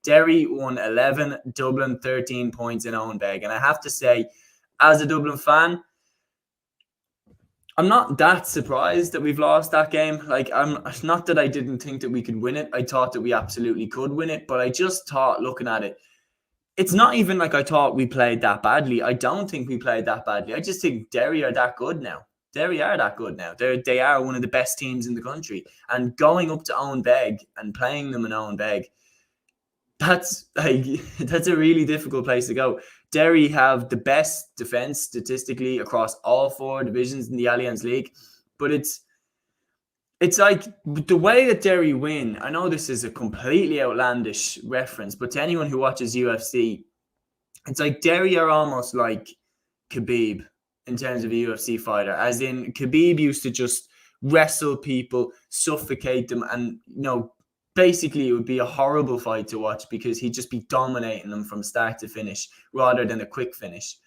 Derry won 11, Dublin 13 points in Owenbeg. And I have to say, as a Dublin fan, I'm not that surprised that we've lost that game. Like, I'm not that I didn't think that we could win it. I thought that we absolutely could win it. But I just thought, looking at it, it's not even like I thought we played that badly. I don't think we played that badly. I just think Derry are that good now. They are one of the best teams in the country. And going up to Owenbeg and playing them in Owenbeg, that's a really difficult place to go. Derry have the best defense statistically across all 4 divisions in the Allianz League, but it's like the way that Derry win. I know this is a completely outlandish reference, but to anyone who watches UFC, it's like Derry are almost like Khabib in terms of a UFC fighter, as in Khabib used to just wrestle people, suffocate them, and basically it would be a horrible fight to watch because he'd just be dominating them from start to finish rather than a quick finish.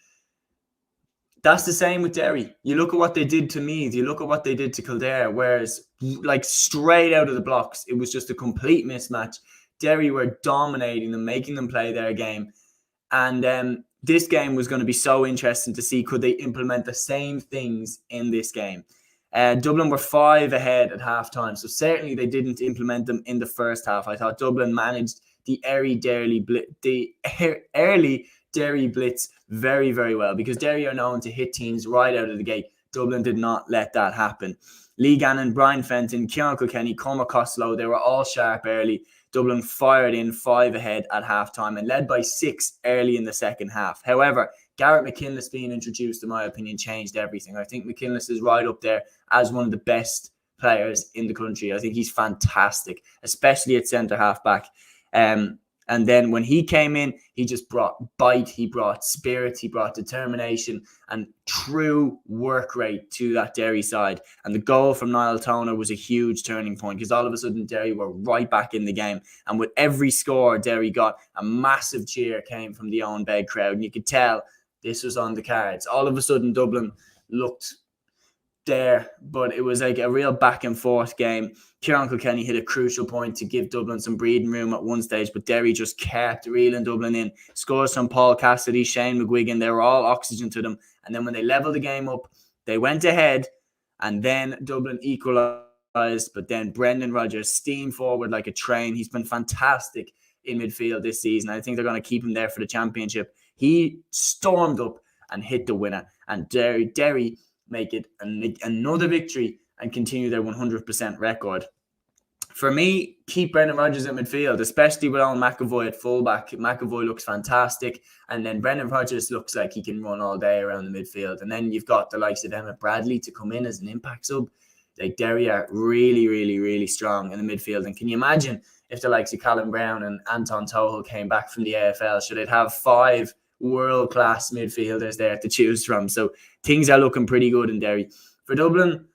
That's the same with Derry. You look at what they did to Meath, you look at what they did to Kildare, whereas like straight out of the blocks, it was just a complete mismatch. Derry were dominating them, making them play their game. And this game was going to be so interesting to see, could they implement the same things in this game? Dublin were 5 ahead at halftime, so certainly they didn't implement them in the first half. I thought Dublin managed the early Derry blitz very, very well, because Derry are known to hit teams right out of the gate. Dublin did not let that happen. Lee Gannon, Brian Fenton, Ciarán Kilkenny, Cormac Costello, they were all sharp early. Dublin fired in 5 ahead at halftime and led by 6 early in the second half. However, Garrett McKinless being introduced, in my opinion, changed everything. I think McKinless is right up there as one of the best players in the country. I think he's fantastic, especially at centre-half back. And then when he came in, he just brought bite, he brought spirit, he brought determination and true work rate to that Derry side. And the goal from Niall Toner was a huge turning point, because all of a sudden Derry were right back in the game. And with every score Derry got, a massive cheer came from the Owenbeg crowd. And you could tell this was on the cards. All of a sudden Dublin looked there, but it was like a real back and forth game. Ciarán Kilkenny hit a crucial point to give Dublin some breathing room at one stage, but Derry just kept reeling Dublin in. Scores from Paul Cassidy, Shane McGuigan, they were all oxygen to them. And then when they leveled the game up, they went ahead, and then Dublin equalised, but then Brendan Rodgers steamed forward like a train. He's been fantastic in midfield this season. I think they're going to keep him there for the championship. He stormed up and hit the winner, and Derry make it another victory and continue their 100% record. For me, keep Brendan Rodgers at midfield, especially with Alan McAvoy at fullback. McAvoy looks fantastic, and then Brendan Rodgers looks like he can run all day around the midfield. And then you've got the likes of Emmett Bradley to come in as an impact sub. Like, Derry are really, really, really strong in the midfield. And can you imagine if the likes of Callum Brown and Anton Tohol came back from the AFL? Should it have 5 world-class midfielders there to choose from? So things are looking pretty good in Derry. For Dublin,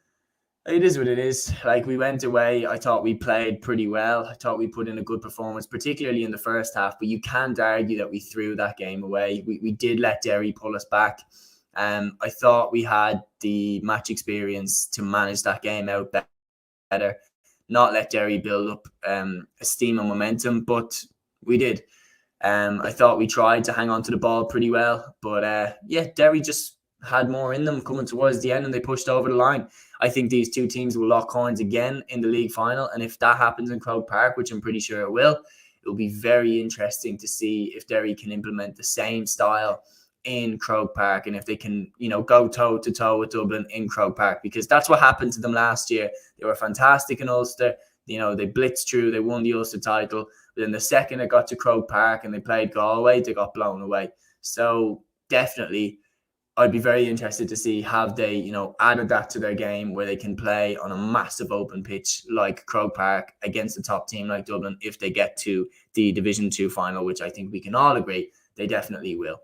it is what it is. Like, we went away. I thought we played pretty well. I thought we put in a good performance, particularly in the first half. But you can't argue that we threw that game away. We did let Derry pull us back. I thought we had the match experience to manage that game out better, not let Derry build up steam and momentum, but we did. I thought we tried to hang on to the ball pretty well, but Derry just had more in them coming towards the end, and they pushed over the line. I think these two teams will lock horns again in the league final, and if that happens in Croke Park, which I'm pretty sure it will be very interesting to see if Derry can implement the same style in Croke Park, and if they can, go toe to toe with Dublin in Croke Park, because that's what happened to them last year. They were fantastic in Ulster. They blitzed through, they won the Ulster title. But then the second it got to Croke Park and they played Galway, they got blown away. So definitely, I'd be very interested to see, have they, added that to their game where they can play on a massive open pitch like Croke Park against a top team like Dublin if they get to the Division 2 final, which I think we can all agree they definitely will.